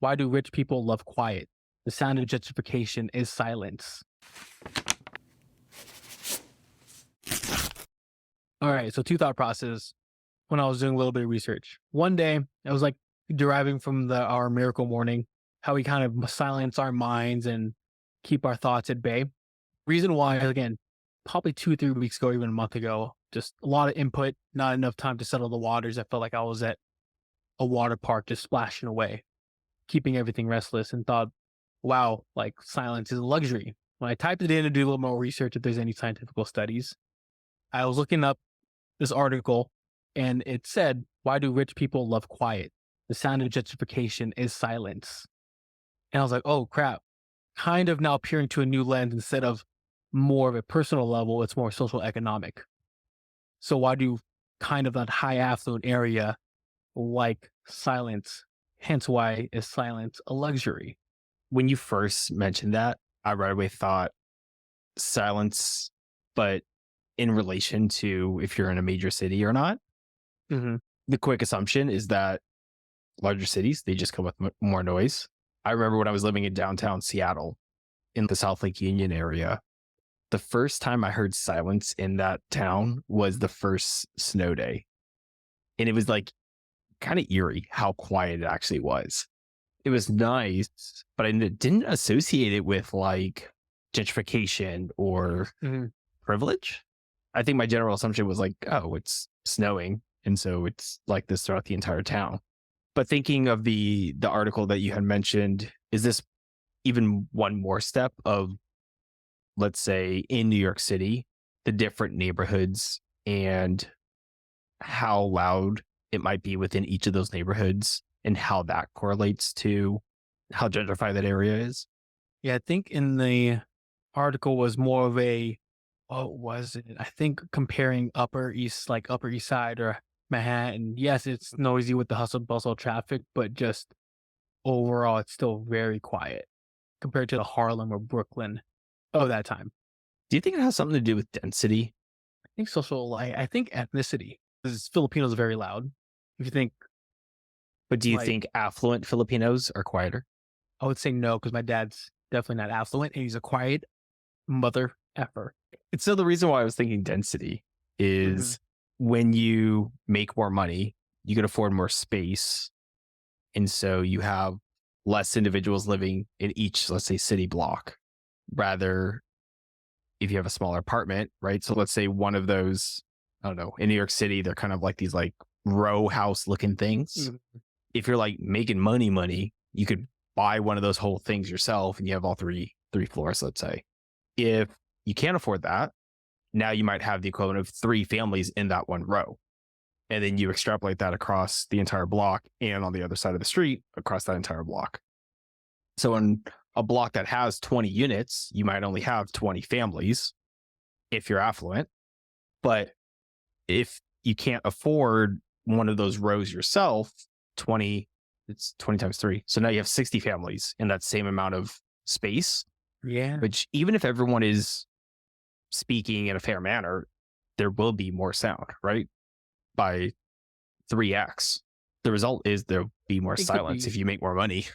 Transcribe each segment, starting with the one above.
Why do rich people love quiet? The sound of gentrification is silence. All right, so two thought process when I was doing a little bit of research. One day, I was like deriving from our miracle morning, how we kind of silence our minds and keep our thoughts at bay. Reason why, again, probably 2 or 3 weeks ago, even a month ago, just a lot of input, not enough time to settle the waters. I felt like I was at a water park just splashing away, keeping everything restless, and thought, wow, like silence is a luxury. When I typed it in to do a little more research, if there's any scientific studies, I was looking up this article and it said, why do rich people love quiet? The sound of gentrification is silence. And I was like, oh crap, kind of now peering to a new lens instead of more of a personal level, it's more social economic. So why do kind of that high affluent area like silence? Hence why is silence a luxury? When you first mentioned that, I right away thought silence, but in relation to if you're in a major city or not. Mm-hmm. The quick assumption is that larger cities, they just come with more noise. I remember when I was living in downtown Seattle in the South Lake Union area, the first time I heard silence in that town was the first snow day. And it was like kind of eerie how quiet it actually was. It was nice, but I didn't associate it with like gentrification or privilege. I think my general assumption was like, oh, it's snowing. And so it's like this throughout the entire town. But thinking of the article that you had mentioned, is this even one more step of, let's say, in New York City, the different neighborhoods and how loud it might be within each of those neighborhoods and how that correlates to how gentrified that area is? Yeah, I think in the article was more of a, what was it? I think comparing Upper East Side or Manhattan. Yes, it's noisy with the hustle bustle traffic, but just overall, it's still very quiet compared to the Harlem or Brooklyn of that time. Do you think it has something to do with density? I think ethnicity. Because Filipinos are very loud. If you think, But do you think affluent Filipinos are quieter? I would say no, because my dad's definitely not affluent and he's a quiet mother effer. And so the reason why I was thinking density is when you make more money, you can afford more space. And so you have less individuals living in each, let's say, city block. Rather, if you have a smaller apartment, right? So let's say one of those, I don't know, in New York City, they're kind of like these like row house looking things. If you're like making money, you could buy one of those whole things yourself and you have all three floors, let's say. If you can't afford that, now you might have the equivalent of 3 families in that one row. And then you extrapolate that across the entire block and on the other side of the street across that entire block. So in a block that has 20 units, you might only have 20 families if you're affluent. But if you can't afford one of those rows yourself, it's 20 times 3. So now you have 60 families in that same amount of space. Yeah. Which even if everyone is speaking in a fair manner, there will be more sound, right? By 3x. The result is there'll be more silence if you make more money.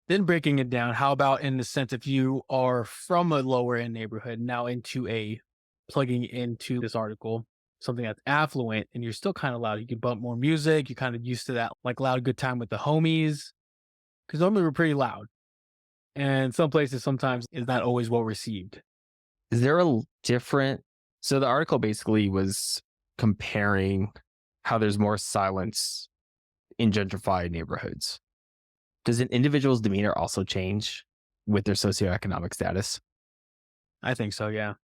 Then breaking it down, how about in the sense if you are from a lower end neighborhood now plugging into this article, something that's affluent and you're still kind of loud, you can bump more music, you're kind of used to that like loud good time with the homies. Because normally we're pretty loud. And some places sometimes is not always well received. Is there so the article basically was comparing how there's more silence in gentrified neighborhoods. Does an individual's demeanor also change with their socioeconomic status? I think so, yeah.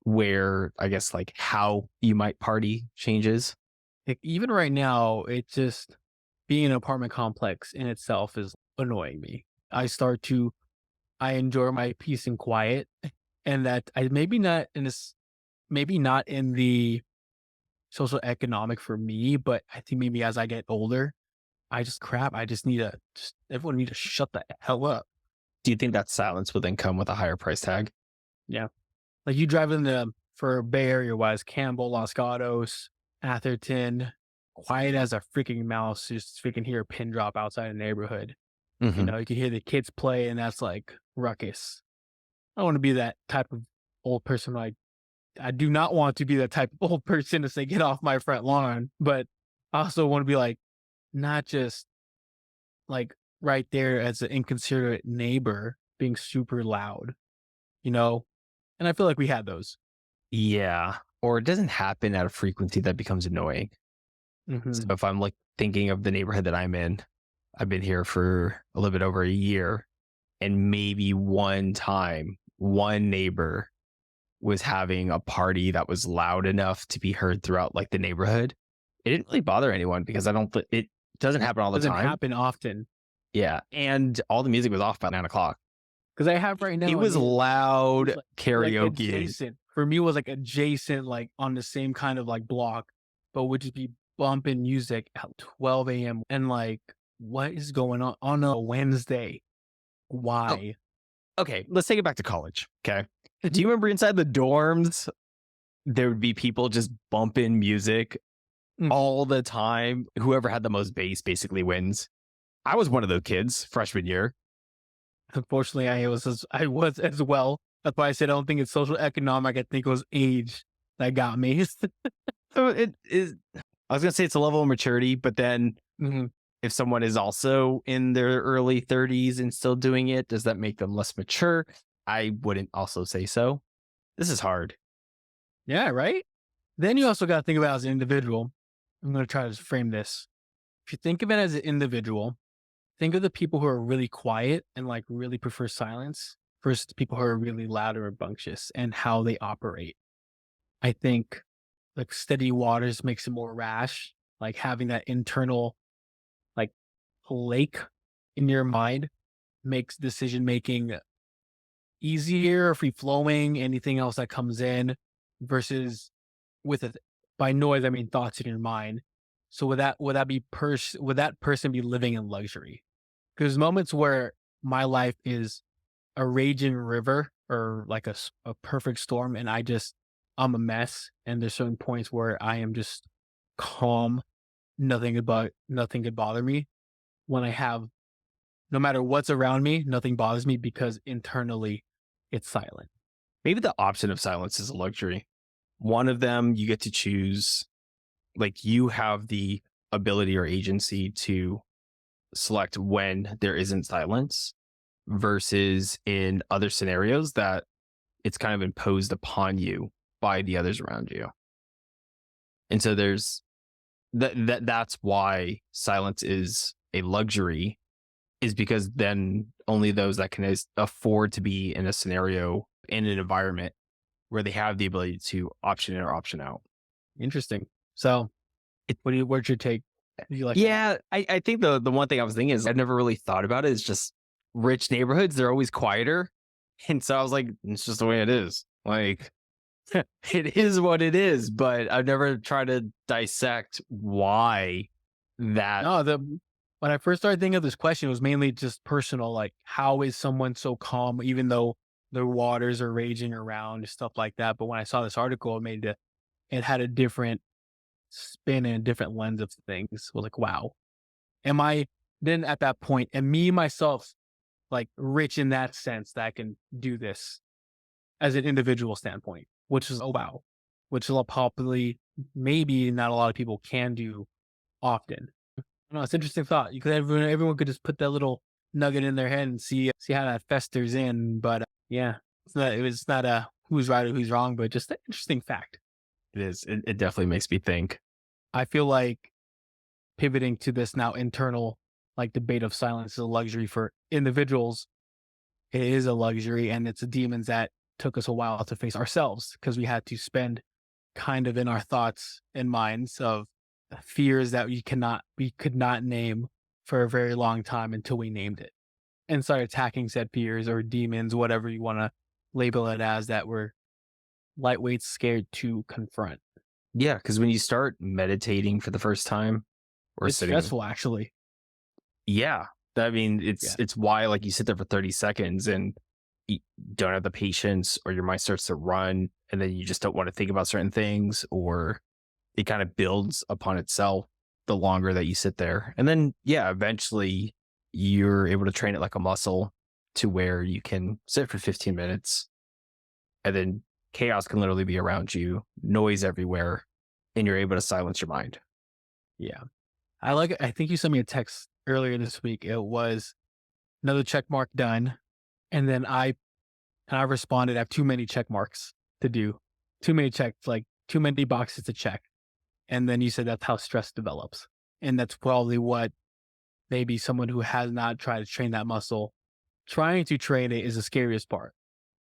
Where I guess like how you might party changes. Like, even right now, it's just being an apartment complex in itself is annoying me. I enjoy my peace and quiet, and that I maybe not in the social economic for me, but I think maybe as I get older, I just everyone need to shut the hell up. Do you think that silence would then come with a higher price tag? Yeah. Like you drive for Bay Area wise, Campbell, Los Gatos, Atherton, quiet as a freaking mouse, just freaking hear a pin drop outside the neighborhood. You Hmm. know, you can hear the kids play, and that's like ruckus. I don't want to be that type of old person. Like, I do not want to be that type of old person to say, get off my front lawn. But I also want to be like, not just like right there as an inconsiderate neighbor being super loud, you know? And I feel like we had those. Yeah. Or it doesn't happen at a frequency that becomes annoying. So Hmm. if I'm like thinking of the neighborhood that I'm in, I've been here for a little bit over a year. And maybe one time, one neighbor was having a party that was loud enough to be heard throughout like the neighborhood. It didn't really bother anyone because it doesn't happen all the Doesn't time. happen often. Yeah. And all the music was off by 9 o'clock. Because I have right It now a was neighbor who's loud like karaoke. adjacent. For me, it was like adjacent, like on the same kind of like block, but would just be bumping music at 12 a.m. And like, what is going on a Wednesday? Oh, Why? okay. Let's take it back to college. Okay. Do you remember inside the dorms, there would be people just bumping music Mm. all the time? Whoever had the most bass basically wins. I was one of those kids freshman year. Unfortunately, I was as well. That's why I said I don't think it's social economic. I think it was age that got me. So it is, I was going to say it's a level of maturity, but then Mhm. if someone is also in their early 30s and still doing it, does that make them less mature? I wouldn't also say so. This is hard. Yeah, right. Then you also got to think about it as an individual. I'm going to try to frame this. If you think of it as an individual, think of the people who are really quiet and like really prefer silence versus the people who are really loud or rambunctious and how they operate. I think like steady waters makes it more rash, like having that internal like lake in your mind makes decision making easier, free flowing, anything else that comes in versus with it by noise, I mean thoughts in your mind. So would that person be living in luxury? Because moments where my life is a raging river or like a perfect storm, and I'm a mess, and there's certain points where I am just calm, nothing could bother me. When I have no matter what's around me, nothing bothers me because internally it's silent. Maybe the option of silence is a luxury. One of them, you get to choose, like, you have the ability or agency to select when there isn't silence versus in other scenarios that it's kind of imposed upon you by the others around you. And so there's that's why silence is a luxury, is because then only those that can afford to be in a scenario, in an environment where they have the ability to option in or option out. Interesting. So, It, what's your take? Do you like that? yeah, I think the one thing I was thinking is I've never really thought about it is just rich neighborhoods, they're always quieter. And so I was like, it's just the way it is. Like, it is what it is, but I've never tried to dissect why that. No, when I first started thinking of this question, it was mainly just personal. Like, how is someone so calm, even though the waters are raging around and stuff like that? But when I saw this article, it had a different spin and a different lens of things. I was like, wow, am I then at that point, and me myself, like rich in that sense that I can do this as an individual standpoint, which is, oh, wow, which will probably, maybe not a lot of people can do often. No, it's an interesting thought. You could everyone could just put that little nugget in their head and see how that festers in. But yeah, it's not a who's right or who's wrong, but just an interesting fact. It is. It definitely makes me think. I feel like pivoting to this now internal like debate of silence is a luxury for individuals. It is a luxury, and it's a demons that took us a while to face ourselves because we had to spend kind of in our thoughts and minds of fears that we could not name for a very long time until we named it and started attacking said fears or demons, whatever you want to label it as, that we're lightweight scared to confront. Yeah, because when you start meditating for the first time or It's sitting, stressful, actually. yeah, I mean, Yeah. it's why like you sit there for 30 seconds and you don't have the patience, or your mind starts to run, and then you just don't want to think about certain things, or it kind of builds upon itself the longer that you sit there. And then, yeah, eventually you're able to train it like a muscle to where you can sit for 15 minutes and then chaos can literally be around you, noise everywhere, and you're able to silence your mind. Yeah. I think you sent me a text earlier this week. It was another check mark done. And then I responded, I have too many check marks to do. Too many checks, like too many boxes to check. And then you said that's how stress develops. And that's probably what maybe someone who has not tried to train that muscle, trying to train it is the scariest part.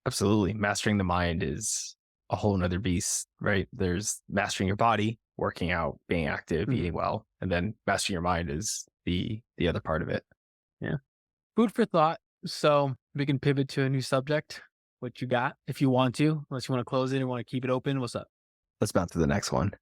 Absolutely. Mastering the mind is a whole nother beast, right? There's mastering your body, working out, being active, Mhm. eating well, and then mastering your mind is the other part of it. Yeah. Food for thought. So we can pivot to a new subject. What you got, if you want to, unless you want to close it and want to keep it open. What's up? Let's bounce to the next one.